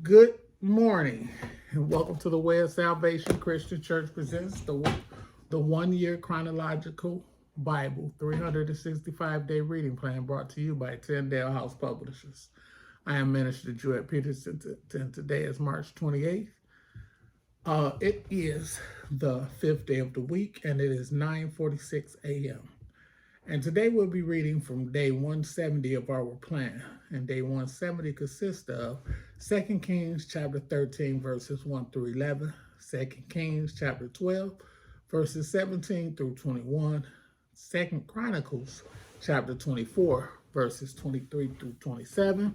Good morning, and welcome to the Way of Salvation Christian Church presents the 1 year chronological Bible 365-day reading plan brought to you by Tyndale House Publishers. I am Minister Jewett Peterson, and today is March 28th. It is the 5th day of the week, and it is 9:46 a.m. And today we'll be reading from day 170 of our plan. And day 170 consists of 2 Kings chapter 13, verses 1 through 11, 2 Kings chapter 12, verses 17 through 21, 2 Chronicles chapter 24, verses 23 through 27,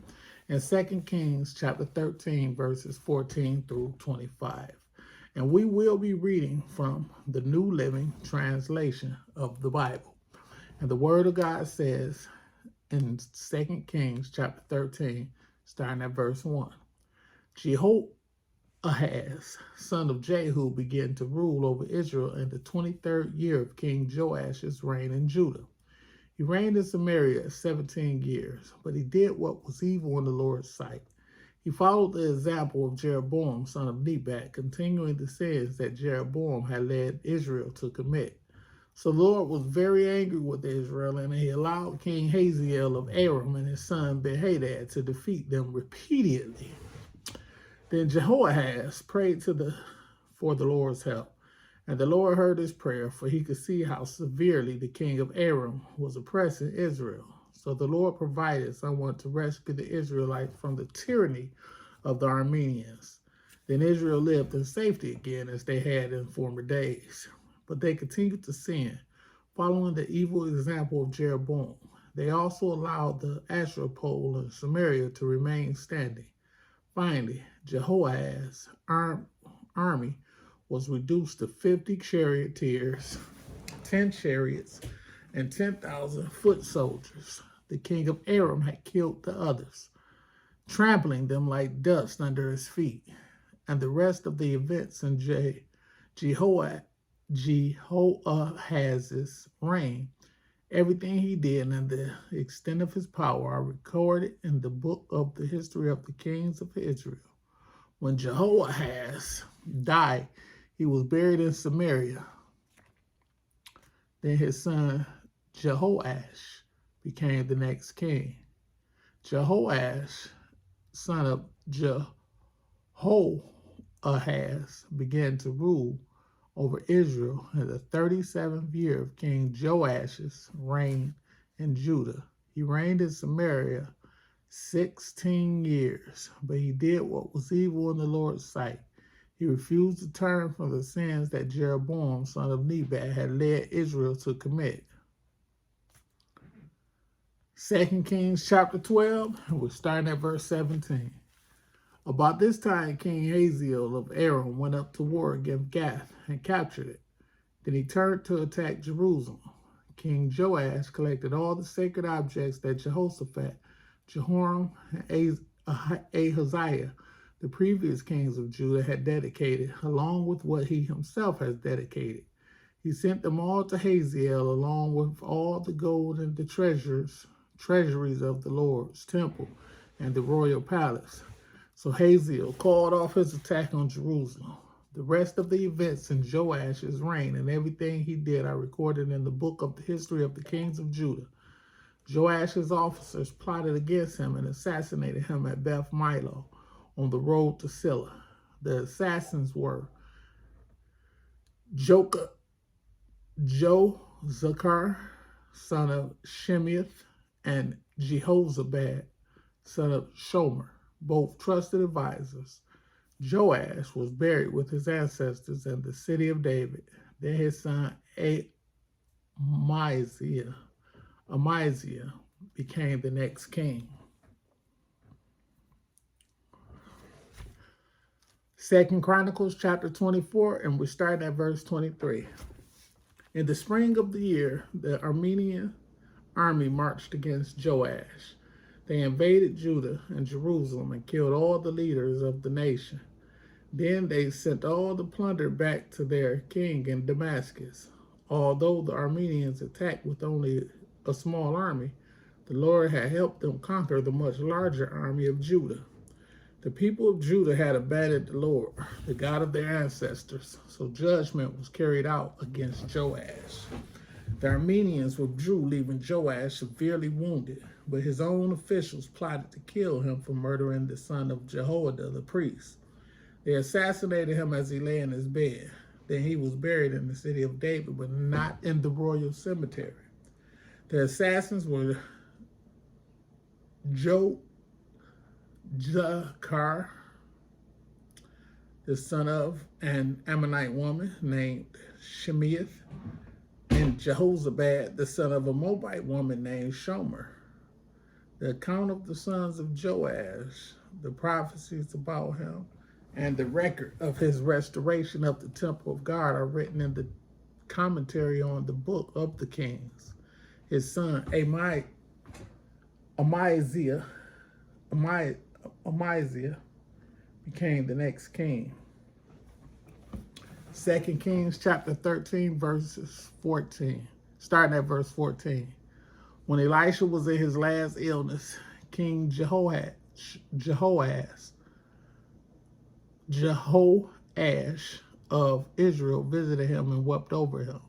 and 2 Kings chapter 13, verses 14 through 25. And we will be reading from the New Living Translation of the Bible. And the Word of God says in 2 Kings chapter 13, starting at verse 1, Jehoahaz, son of Jehu, began to rule over Israel in the 23rd year of King Joash's reign in Judah. He reigned in Samaria 17 years, but he did what was evil in the Lord's sight. He followed the example of Jeroboam, son of Nebat, continuing the sins that Jeroboam had led Israel to commit. So the Lord was very angry with Israel, and he allowed King Hazael of Aram and his son Ben-Hadad to defeat them repeatedly. Then Jehoahaz prayed for the Lord's help, and the Lord heard his prayer, for he could see how severely the king of Aram was oppressing Israel. So the Lord provided someone to rescue the Israelites from the tyranny of the Arameans. Then Israel lived in safety again as they had in former days. But they continued to sin, following the evil example of Jeroboam. They also allowed the Asherah pole in Samaria to remain standing. Finally, Jehoahaz's army was reduced to 50 charioteers, 10 chariots, and 10,000 foot soldiers. The king of Aram had killed the others, trampling them like dust under his feet. And the rest of the events in Jehoahaz's reign, everything he did and the extent of his power are recorded in the book of the history of the kings of Israel. When Jehoahaz died, he was buried in Samaria. Then his son Jehoash became the next king. Jehoash, son of Jehoahaz, began to rule over Israel in the 37th year of King Joash's reign in Judah. He reigned in Samaria 16 years, but he did what was evil in the Lord's sight. He refused to turn from the sins that Jeroboam, son of Nebat, had led Israel to commit. 2 Kings chapter 12, we're starting at verse 17. About this time, King Hazael of Aram went up to war against Gath and captured it. Then he turned to attack Jerusalem. King Joash collected all the sacred objects that Jehoshaphat, Jehoram, and Ahaziah, the previous kings of Judah, had dedicated, along with what he himself has dedicated. He sent them all to Hazael, along with all the gold and the treasuries of the Lord's temple and the royal palace. So Hazael called off his attack on Jerusalem. The rest of the events in Joash's reign and everything he did are recorded in the book of the history of the kings of Judah. Joash's officers plotted against him and assassinated him at Beth Milo on the road to Silla. The assassins were Jozachar, son of Shemeath, and Jehozabad, son of Shomer, both trusted advisors. Joash was buried with his ancestors in the city of David. Then his son Amaziah became the next king. 2 Chronicles chapter 24, and we're starting at verse 23. In the spring of the year, the Aramean army marched against Joash. They invaded Judah and Jerusalem and killed all the leaders of the nation. Then they sent all the plunder back to their king in Damascus. Although the Arameans attacked with only a small army, the Lord had helped them conquer the much larger army of Judah. The people of Judah had abandoned the Lord, the God of their ancestors, so judgment was carried out against Joash. The Armenians withdrew, leaving Joash severely wounded, but his own officials plotted to kill him for murdering the son of Jehoiada the priest. They assassinated him as he lay in his bed. Then he was buried in the city of David, but not in the royal cemetery. The assassins were Joachar, the son of an Ammonite woman named Shemeith, and Jehozabad, the son of a Moabite woman named Shomer. The account of the sons of Joash, the prophecies about him, and the record of his restoration of the temple of God are written in the commentary on the book of the Kings. His son Amaziah became the next king. 2 Kings chapter 13, verses 14, starting at verse 14. When Elisha was in his last illness, King Jehoash of Israel visited him and wept over him.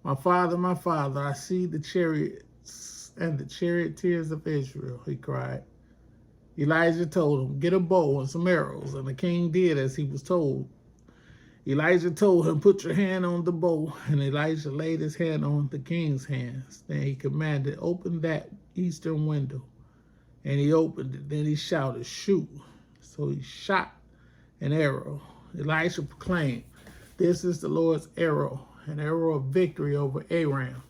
My father, I see the chariots and the charioteers of Israel, he cried. Elijah told him, get a bow and some arrows, and the king did as he was told. Elijah told him, put your hand on the bow, and Elijah laid his hand on the king's hands. Then he commanded, open that eastern window, and he opened it. Then he shouted, shoot. So he shot an arrow. Elisha proclaimed, this is the Lord's arrow, an arrow of victory over Aram.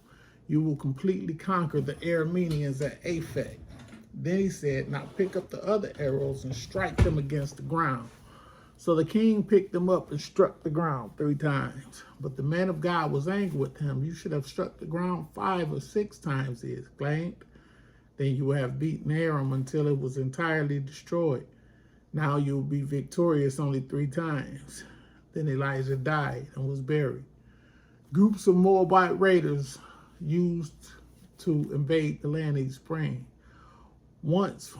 You will completely conquer the Arameans at Aphek. Then he said, now pick up the other arrows and strike them against the ground. So the king picked them up and struck the ground 3 times. But the man of God was angry with him. You should have struck the ground 5 or 6 times, he exclaimed. Then you would have beaten Aram until it was entirely destroyed. Now you will be victorious only 3 times. Then Elijah died and was buried. Groups of Moabite raiders used to invade the land each spring. Once,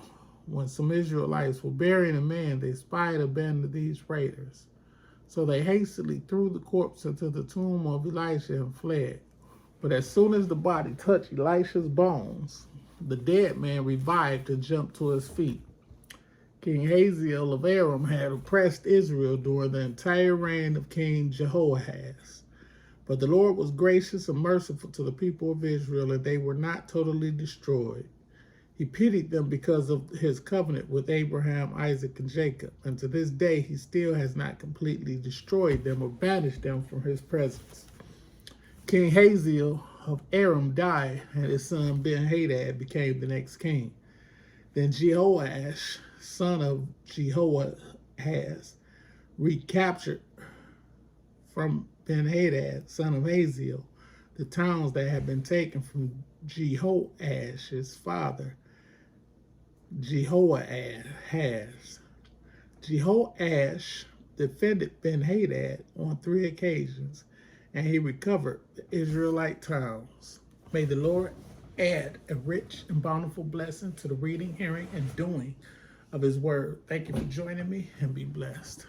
when some Israelites were burying a man, they spied a band of these raiders. So they hastily threw the corpse into the tomb of Elisha and fled. But as soon as the body touched Elisha's bones, the dead man revived and jumped to his feet. King Hazael of Aram had oppressed Israel during the entire reign of King Jehoahaz. But the Lord was gracious and merciful to the people of Israel, and they were not totally destroyed. He pitied them because of his covenant with Abraham, Isaac, and Jacob. And to this day, he still has not completely destroyed them or banished them from his presence. King Hazael of Aram died, and his son Ben-Hadad became the next king. Then Jehoash, son of Jehoahaz, recaptured from Ben-Hadad, son of Hazael, the towns that had been taken from Jehoash's father, Jehoahaz. Jehoash defended Ben-Hadad on 3 occasions, and he recovered the Israelite towns. May the Lord add a rich and bountiful blessing to the reading, hearing, and doing of his word. Thank you for joining me, and be blessed.